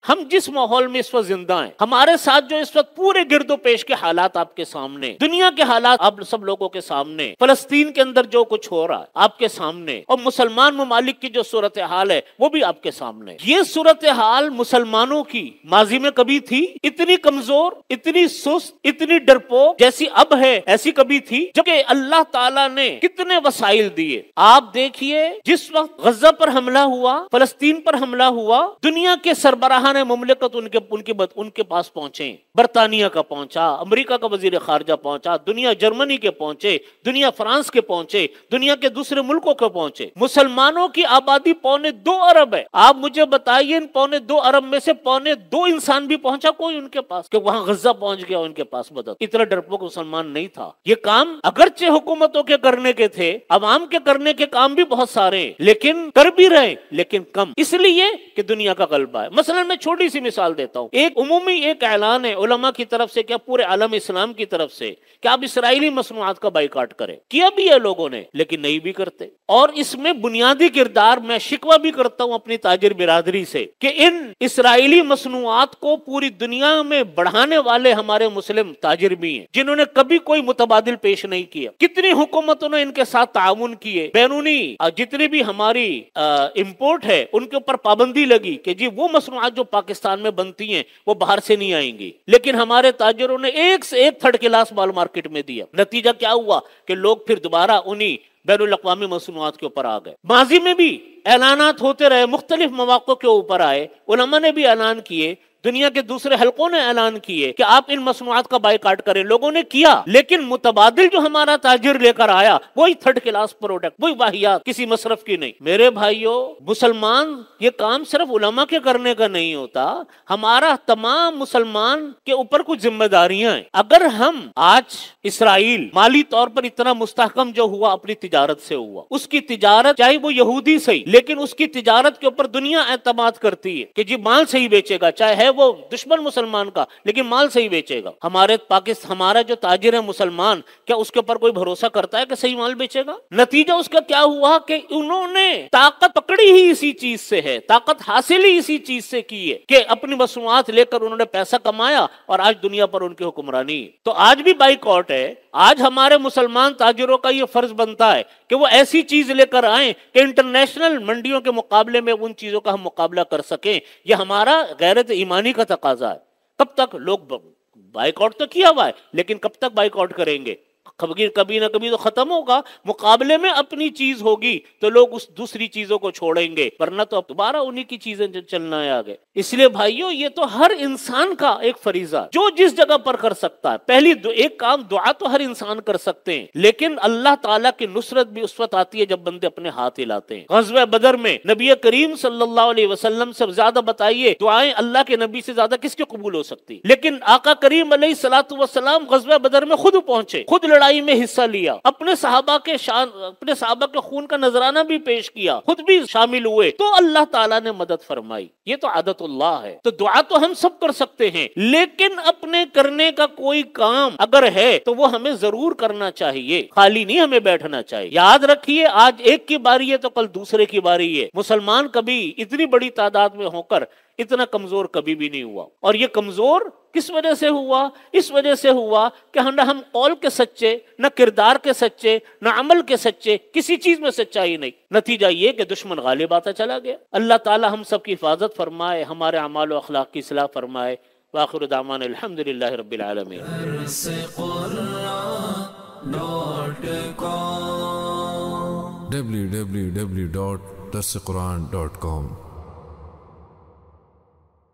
ہم جس ماحول میں اس وقت زندہ ہیں، ہمارے ساتھ جو اس وقت پورے گرد و پیش کے حالات آپ کے سامنے، دنیا کے حالات آپ سب لوگوں کے سامنے، فلسطین کے اندر جو کچھ ہو رہا ہے آپ کے سامنے، اور مسلمان ممالک کی جو صورتحال ہے وہ بھی آپ کے سامنے. یہ صورتحال مسلمانوں کی ماضی میں کبھی تھی اتنی کمزور، اتنی سست، اتنی ڈرپوک جیسی اب ہے ایسی کبھی تھی؟ جبکہ اللہ تعالیٰ نے کتنے وسائل دیے. آپ دیکھیے جس وقت غزہ پر حملہ ہوا، فلسطین پر حملہ ہوا، دنیا کے سربراہان مملکت ان کے پاس پہنچے. برطانیہ کا پہنچا، امریکہ کا وزیر خارجہ پہنچا، دنیا جرمنی کے پہنچے، دنیا فرانس کے پہنچے، دنیا کے دوسرے ملکوں کے پہنچے. مسلمانوں کی آبادی 2.25 ارب ہے. آپ مجھے بتائیے ان 2.25 ارب میں سے 2.25 انسان بھی پہنچا کوئی ان کے پاس کہ وہاں غزہ پہنچ گیا ان کے پاس؟ مدد اتنا ڈرپوک مسلمان نہیں تھا. یہ کام اگرچہ حکومتوں کے کرنے کے تھے، عوام کے کرنے کے کام بھی بہت سارے ہیں، لیکن کر بھی رہے لیکن کم، اس لیے کہ دنیا کا غلبہ ہے. مثلا میں چھوٹی سی مثال دیتا ہوں. ایک عمومی اعلان ہے علماء کی طرف سے، کیا پورے عالم اسلام کی طرف سے، کہ آپ اسرائیلی مصنوعات کا بائیکاٹ کریں. کیا بھی ہے لوگوں نے، لیکن نہیں بھی کرتے. اور اس میں بنیادی کردار میں شکوہ بھی کرتا ہوں اپنی تاجر برادری سے کہ ان اسرائیلی مصنوعات کو پوری دنیا میں بڑھانے والے ہمارے مسلم تاجر بھی ہیں جنہوں نے کبھی کوئی متبادل پیش نہیں کیا. کتنی حکومتوں نے ان کے ساتھ تعاون کیے. بیرونی جتنی بھی ہماری امپورٹ ہے ان کے اوپر پابندی لگی کہ جی وہ مصنوعات جو پاکستان میں بنتی ہیں وہ باہر سے نہیں آئیں گی، لیکن ہمارے تاجروں نے ایک سے ایک تھرڈ کلاس مال مارکیٹ میں دیا. نتیجہ کیا ہوا کہ لوگ پھر دوبارہ انہی بین الاقوامی مصنوعات کے اوپر آ گئے. ماضی میں بھی اعلانات ہوتے رہے، مختلف مواقع کے اوپر آئے، علماء نے بھی اعلان کیے، دنیا کے دوسرے حلقوں نے اعلان کیے کہ آپ ان مصنوعات کا بائیکاٹ کریں. لوگوں نے کیا، لیکن متبادل جو ہمارا تاجر لے کر آیا وہی تھرڈ کلاس پروڈکٹ، وہی واہیات، کسی مصرف کی نہیں. میرے بھائیوں، مسلمان یہ کام صرف علماء کے کرنے کا نہیں ہوتا، ہمارا تمام مسلمان کے اوپر کچھ ذمہ داریاں ہیں. اگر ہم آج اسرائیل مالی طور پر اتنا مستحکم جو ہوا اپنی تجارت سے ہوا، اس کی تجارت چاہے وہ یہودی صحیح، لیکن اس کی تجارت کے اوپر دنیا اعتماد کرتی ہے کہ جی مال صحیح بیچے گا، چاہے ہے وہ دشمن مسلمان کا لیکن مال صحیح بیچے گا. ہمارا جو تاجر ہے مسلمان، کیا اس کے اوپر کوئی بھروسہ کرتا ہے کہ صحیح مال بیچے گا؟ نتیجہ اس کا کیا ہوا کہ انہوں نے طاقت پکڑی ہی اسی چیز سے ہے، طاقت حاصل ہی اسی چیز سے کی ہے کہ اپنی مصنوعات لے کر انہوں نے پیسہ کمایا اور آج دنیا پر ان کی حکمرانی. تو آج بھی بائیکاٹ ہے. آج ہمارے مسلمان تاجروں کا یہ فرض بنتا ہے کہ وہ ایسی چیز لے کر آئیں کہ انٹرنیشنل منڈیوں کے مقابلے میں ان چیزوں کا ہم مقابلہ کر سکیں. یہ ہمارا غیرت ایمانی کا تقاضا ہے. کب تک لوگ بائیکاٹ تو کیا ہوا ہے، لیکن کب تک بائیکاٹ کریں گے؟ کبھی نہ کبھی تو ختم ہوگا. مقابلے میں اپنی چیز ہوگی تو لوگ اس دوسری چیزوں کو چھوڑیں گے، ورنہ تو اب دوبارہ انہی کی چیزیں چلنا ہے آگے. اس لیے بھائیوں، یہ تو ہر انسان کا ایک فریضہ جو جس جگہ پر کر سکتا ہے. پہلی ایک کام دعا تو ہر انسان کر سکتے ہیں، لیکن اللہ تعالیٰ کی نصرت بھی اس وقت آتی ہے جب بندے اپنے ہاتھ ہلاتے ہیں. غزوہ بدر میں نبی کریم صلی اللہ علیہ وسلم سے زیادہ بتائیے دعائیں اللہ کے نبی سے زیادہ کس کی قبول ہو سکتی؟ لیکن آقا کریم علیہ الصلوۃ والسلام غزوہ بدر میں خود پہنچے، خود لڑائی میں حصہ لیا، اپنے صحابہ کے خون کا نذرانہ بھی پیش کیا، خود بھی شامل ہوئے، تو اللہ تعالیٰ نے مدد فرمائی. یہ تو عادت اللہ ہے. تو دعا تو ہم سب کر سکتے ہیں، لیکن اپنے کرنے کا کوئی کام اگر ہے تو وہ ہمیں ضرور کرنا چاہیے، خالی نہیں ہمیں بیٹھنا چاہیے. یاد رکھیے، آج ایک کی باری ہے تو کل دوسرے کی باری ہے. مسلمان کبھی اتنی بڑی تعداد میں ہو کر اتنا کمزور کبھی بھی نہیں ہوا. اور یہ کمزور کس وجہ سے ہوا؟ اس وجہ سے ہوا کہ ہم قول کے سچے، نہ کردار کے سچے، نہ عمل کے سچے، کسی چیز میں سچائی نہیں. نتیجہ یہ کہ دشمن غالب آتا چلا گیا. اللہ تعالی ہم سب کی حفاظت فرمائے، ہمارے اعمال و اخلاق کی اصلاح فرمائے. وآخر دعوانا الحمدللہ رب العالمین. www.darsequran.com